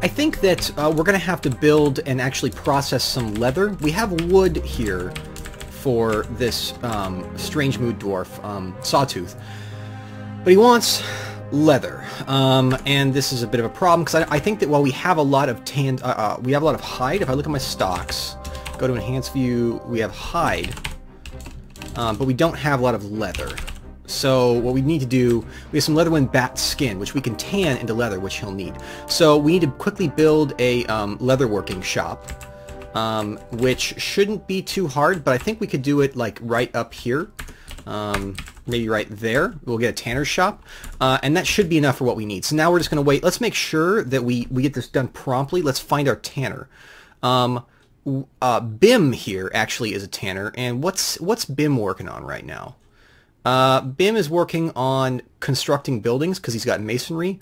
I think that we're going to have to build and actually process some leather. We have wood here for this strange mood dwarf, Sawtooth, but he wants leather, and this is a bit of a problem because I think that while we have a lot of we have a lot of hide. If I look at my stocks, go to enhance view, we have hide, but we don't have a lot of leather. So what we need to do, we have some leatherwind bat skin, which we can tan into leather, which he'll need. So we need to quickly build a leatherworking shop, which shouldn't be too hard, but I think we could do it like right up here. Maybe right there. We'll get a tanner's shop, and that should be enough for what we need. So now we're just going to wait. Let's make sure that we get this done promptly. Let's find our tanner. Bim here actually is a tanner, and what's Bim working on right now? Bim is working on constructing buildings because he's got masonry.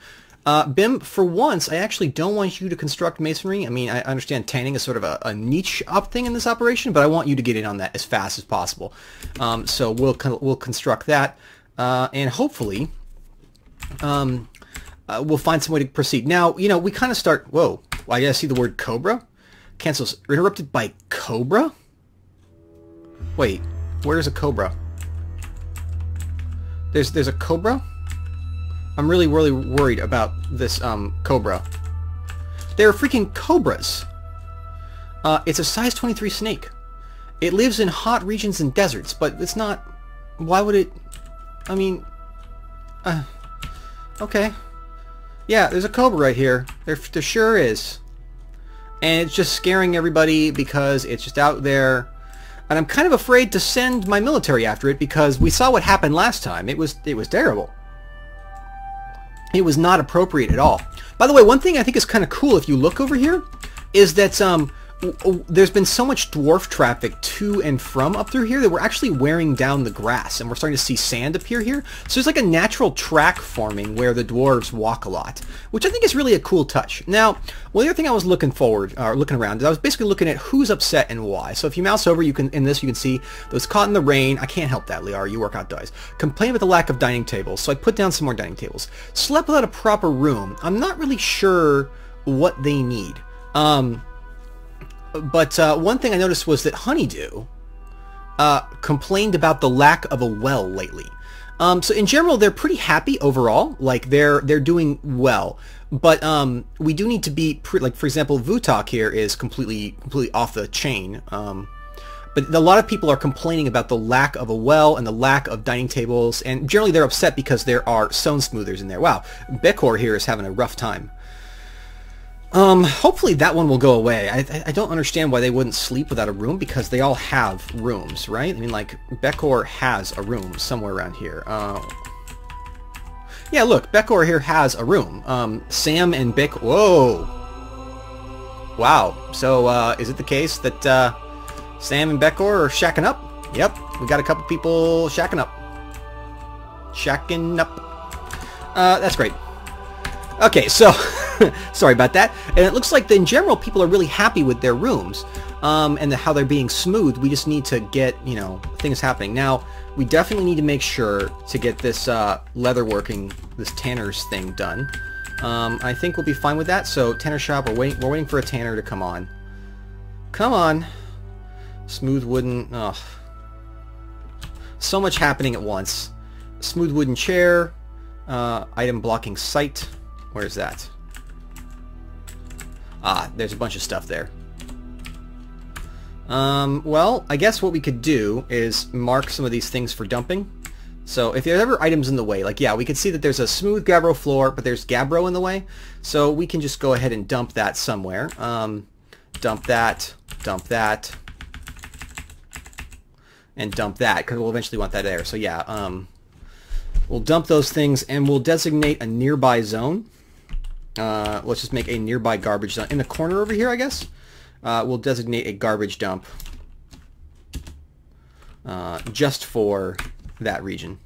Bim, for once, I actually don't want you to construct masonry. I mean, I understand tanning is sort of a niche up thing in this operation, but I want you to get in on that as fast as possible. So we'll construct that, and hopefully we'll find some way to proceed. Now, you know, we kind of start... Whoa, I gotta see the word cobra. Cancels. Interrupted by cobra? Wait, where's a cobra? There's a cobra? I'm really worried about this cobra. They're freaking cobras. It's a size 23 snake. It lives in hot regions and deserts, but it's not... Why would it... I mean... okay. Yeah, there's a cobra right here. There sure is. And it's just scaring everybody because it's just out there. And I'm kind of afraid to send my military after it because we saw what happened last time. It was terrible. It was not appropriate at all. By the way, one thing I think is kind of cool if you look over here is that there's been so much dwarf traffic to and from up through here that we're actually wearing down the grass and we're starting to see sand appear here. So there's like a natural track forming where the dwarves walk a lot, which I think is really a cool touch. Now, one other thing I was looking around is I was basically looking at who's upset and why. So if you mouse over, you can see those caught in the rain. I can't help that, Liar. You work outdoors. Complain about the lack of dining tables. So I put down some more dining tables. Slept without a proper room. I'm not really sure what they need. But one thing I noticed was that Honeydew complained about the lack of a well lately. So in general, they're pretty happy overall. Like they're doing well. But we do need to be like, for example, Vutok here is completely off the chain. But a lot of people are complaining about the lack of a well and the lack of dining tables, and generally they're upset because there are stone smoothers in there. Wow, Bekor here is having a rough time. Hopefully that one will go away. I don't understand why they wouldn't sleep without a room, because they all have rooms, right? I mean, like, Bekor has a room somewhere around here. Yeah, look, Bekor here has a room. Sam and Bick... Whoa! Wow. So, is it the case that, Sam and Bekor are shacking up? Yep, we got a couple people shacking up. Shacking up. That's great. Okay, so... sorry about that. And it looks like, in general, people are really happy with their rooms, and how they're being smooth. We just need to get, you know, things happening. Now, we definitely need to make sure to get this leatherworking, this tanner's thing done. I think we'll be fine with that. So, tanner shop, we're waiting for a tanner to come on. Come on. Smooth wooden... Ugh. So much happening at once. Smooth wooden chair. Item blocking site. Where's that? Ah, there's a bunch of stuff there. Well, I guess what we could do is mark some of these things for dumping. So if there's ever items in the way, like, yeah, we can see that there's a smooth gabbro floor, but there's gabbro in the way. So we can just go ahead and dump that somewhere. Dump that, and dump that, because we'll eventually want that there. So yeah, we'll dump those things, and we'll designate a nearby zone. Let's just make a nearby garbage dump. In the corner over here, I guess, we'll designate a garbage dump just for that region.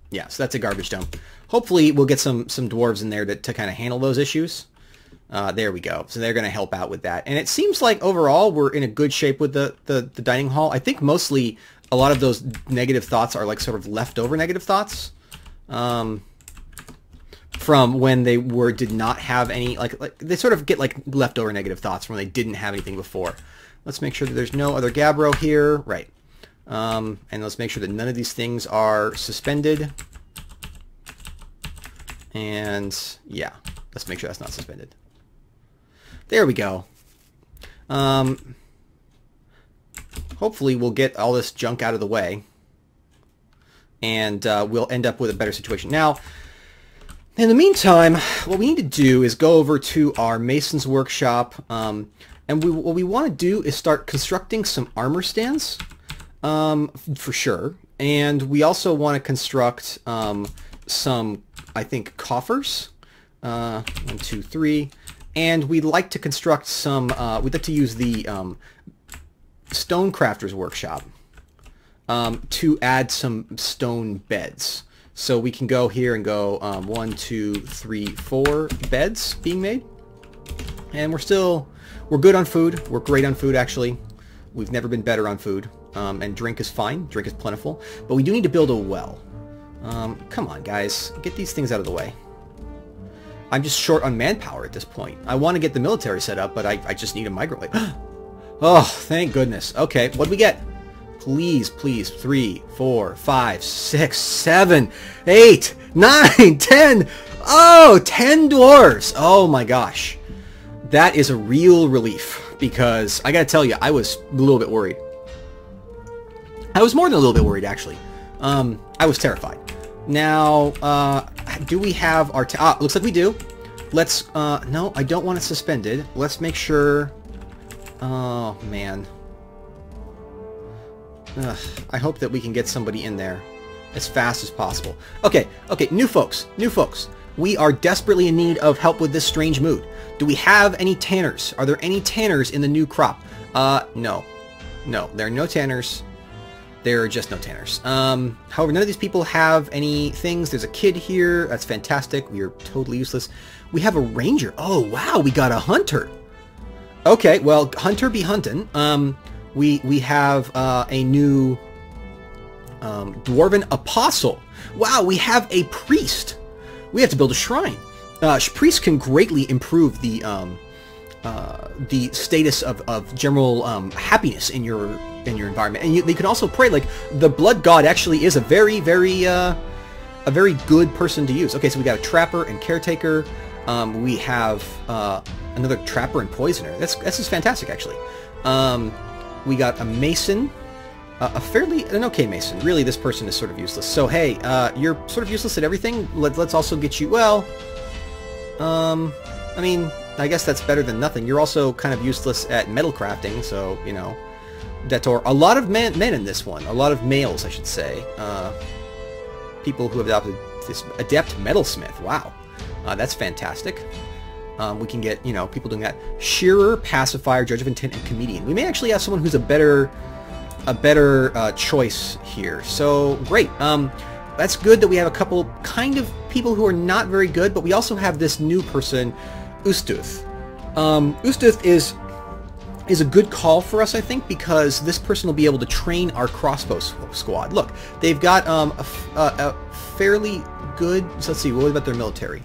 Yeah, so that's a garbage dump. Hopefully we'll get some dwarves in there to kind of handle those issues. There we go. So they're going to help out with that. And it seems like overall we're in a good shape with the dining hall. I think mostly a lot of those negative thoughts are like sort of leftover negative thoughts. from when they did not have any, like they sort of get like leftover negative thoughts from when they didn't have anything before. Let's make sure that there's no other Gabbro here. Right. And let's make sure that none of these things are suspended. And yeah, let's make sure that's not suspended. There we go. Hopefully we'll get all this junk out of the way, and we'll end up with a better situation. Now, in the meantime, what we need to do is go over to our Mason's Workshop, and what we want to do is start constructing some armor stands, for sure. And we also want to construct some, I think, coffers. 1, 2, 3. And we'd like to construct some, we'd like to use the Stonecrafter's Workshop to add some stone beds. So we can go here and go 1, 2, 3, 4 beds being made. And we're good on food. We're great on food, actually. We've never been better on food. And drink is fine. Drink is plentiful. But we do need to build a well. Come on, guys. Get these things out of the way. I'm just short on manpower at this point. I want to get the military set up, but I just need a migrant labor. Oh, thank goodness. Okay, what do we get? Please, please. 3, 4, 5, 6, 7, 8, 9, 10. Oh, 10 dwarves. Oh my gosh. That is a real relief, because I gotta tell you, I was a little bit worried. I was more than a little bit worried, actually. I was terrified. Now, do we have our... looks like we do. Let's... no, I don't want it suspended. Let's make sure... Oh, man. Ugh, I hope that we can get somebody in there as fast as possible. Okay, okay, new folks. New folks. We are desperately in need of help with this strange mood. Do we have any tanners? Are there any tanners in the new crop? No. No, there are no tanners. There are just no tanners. However, none of these people have any things. There's a kid here. That's fantastic. We are totally useless. We have a ranger. Oh, wow. We got a hunter. Okay, well, hunter be huntin'. We have a new dwarven apostle. Wow, we have a priest. We have to build a shrine. Priests can greatly improve the status of general happiness in your environment, and they can also pray. Like, the blood god actually is a very good person to use. Okay, so we got a trapper and caretaker. We have another trapper and poisoner. This is fantastic, actually. We got a mason, an okay mason. Really, this person is sort of useless. So hey, you're sort of useless at everything. Let's also get you. Well, I mean, I guess that's better than nothing. You're also kind of useless at metal crafting, so, you know, Detor. A lot of men in this one. A lot of males, I should say. People who have adopted this adept metalsmith. Wow. That's fantastic. We can get, you know, people doing that. Shearer, pacifier, judge of intent, and comedian. We may actually have someone who's a better choice here. So, great. That's good that we have a couple kind of people who are not very good, but we also have this new person, Ustuth. Ustuth is a good call for us, I think, because this person will be able to train our crossbow squad. Look, they've got a fairly good... So let's see, what about their military?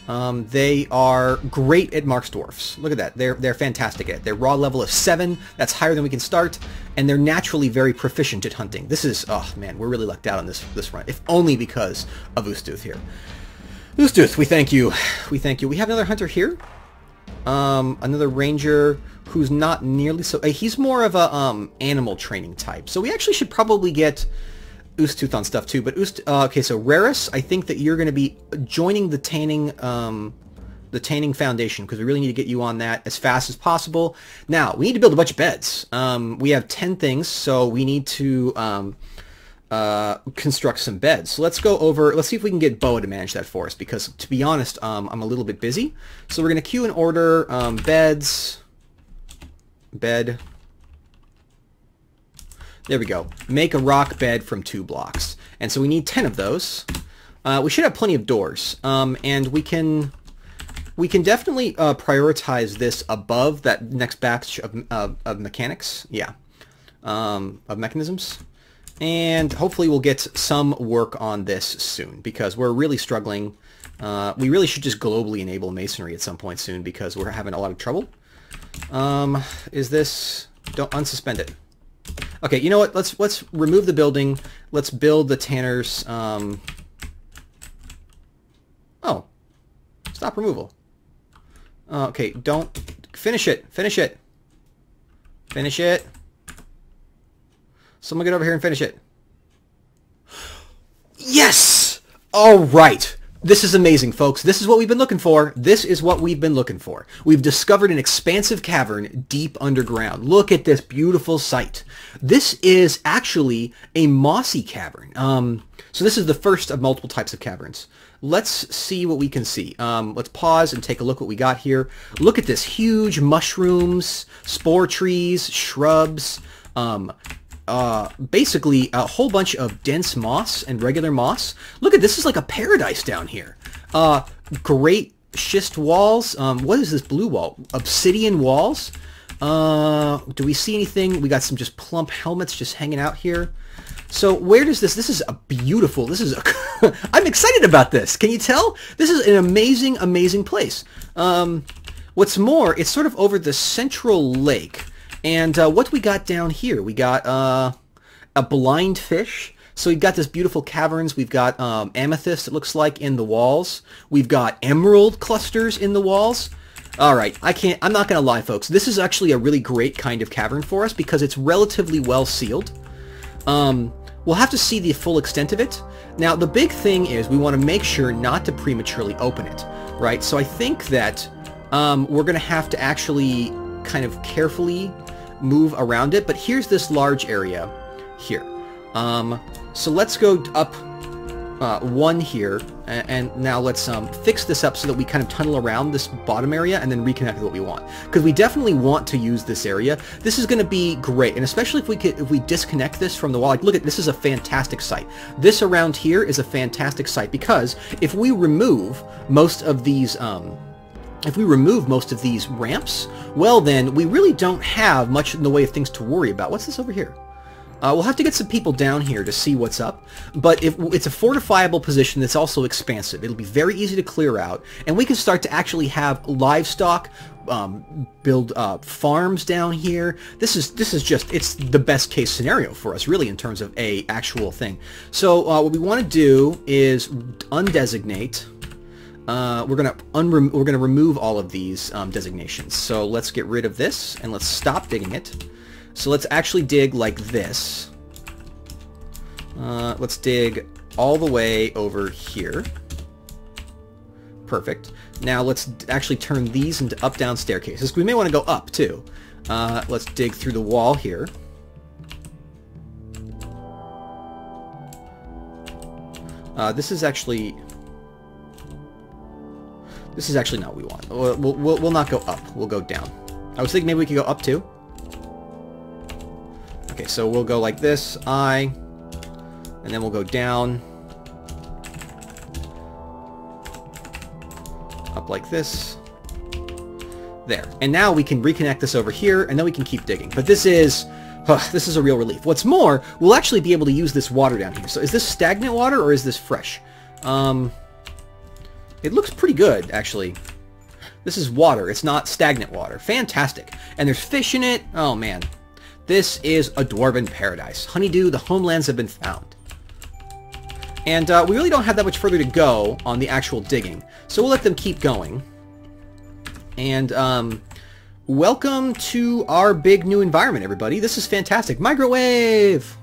They are great at Mark's dwarfs. Look at that. They're fantastic at it. Their raw level is 7. That's higher than we can start. And they're naturally very proficient at hunting. This is... Oh, man, we're really lucked out on this run. If only because of Ustuth here. Ustuth, we thank you. We thank you. We have another hunter here. Another ranger who's not nearly so... he's more of a animal training type. So we actually should probably get Ustuth on stuff too. But okay, so Raris, I think that you're going to be joining the tanning foundation, because we really need to get you on that as fast as possible. Now, we need to build a bunch of beds. We have 10 things, so we need to construct some beds. So let's go over... Let's see if we can get Boa to manage that for us, because, to be honest, I'm a little bit busy. So we're going to queue and order beds... Bed. There we go. Make a rock bed from 2 blocks. And so we need 10 of those. We should have plenty of doors. And we can definitely prioritize this above that next batch of mechanics. Yeah. Of mechanisms. And hopefully we'll get some work on this soon, because we're really struggling We really should just globally enable masonry at some point soon because we're having a lot of trouble. Is this... Don't unsuspend it. Okay, you know what? Let's remove the building. Let's build the Tanner's... Oh. Stop removal. Okay, don't... Finish it. Finish it. Finish it. Someone get over here and finish it. Yes! All right. This is amazing, folks. This is what we've been looking for. This is what we've been looking for. We've discovered an expansive cavern deep underground. Look at this beautiful site. This is actually a mossy cavern. So this is the first of multiple types of caverns. Let's see what we can see. Let's pause and take a look what we got here. Look at this huge mushrooms, spore trees, shrubs, basically a whole bunch of dense moss and regular moss. Look at this is like a paradise down here. Great schist walls. What is this blue wall? Obsidian walls. Do we see anything? We got some just plump helmets just hanging out here. So where does this is a beautiful, this is a, I'm excited about this. Can you tell? This is an amazing, amazing place. What's more, it's sort of over the central lake. And what we got down here? We got a blind fish. So we've got this beautiful caverns. We've got amethyst, it looks like, in the walls. We've got emerald clusters in the walls. All right, I'm not going to lie, folks. This is actually a really great kind of cavern for us because it's relatively well sealed. We'll have to see the full extent of it. Now, the big thing is we want to make sure not to prematurely open it, right? So I think that we're going to have to actually kind of carefully move around it. But here's this large area here. So let's go up one here, and now let's fix this up so that we kind of tunnel around this bottom area and then reconnect with what we want. Because we definitely want to use this area. This is going to be great, and especially if we disconnect this from the wall. Like, look at this is a fantastic site. This around here is a fantastic site because if we remove most of these ramps, well then we really don't have much in the way of things to worry about. What's this over here? We'll have to get some people down here to see what's up, but it's a fortifiable position that's also expansive. It'll be very easy to clear out, and we can start to actually have livestock, build farms down here. This is just, it's the best case scenario for us, really, in terms of a actual thing. So what we want to do is undesignate. We're gonna remove all of these designations. So let's get rid of this, and let's stop digging it. So let's actually dig like this. Let's dig all the way over here. Perfect. Now let's actually turn these into up-down staircases. We may want to go up too. Let's dig through the wall here. This is actually not what we want. We'll not go up. We'll go down. I was thinking maybe we could go up too. Okay, so we'll go like this, and then we'll go down, up like this, there. And now we can reconnect this over here, and then we can keep digging. But this is a real relief. What's more, we'll actually be able to use this water down here. So is this stagnant water, or is this fresh? It looks pretty good, actually. This is water. It's not stagnant water. Fantastic. And there's fish in it. Oh, man. This is a dwarven paradise. Honeydew, the homelands have been found. And we really don't have that much further to go on the actual digging. So we'll let them keep going. And welcome to our big new environment, everybody. This is fantastic. Migrate wave!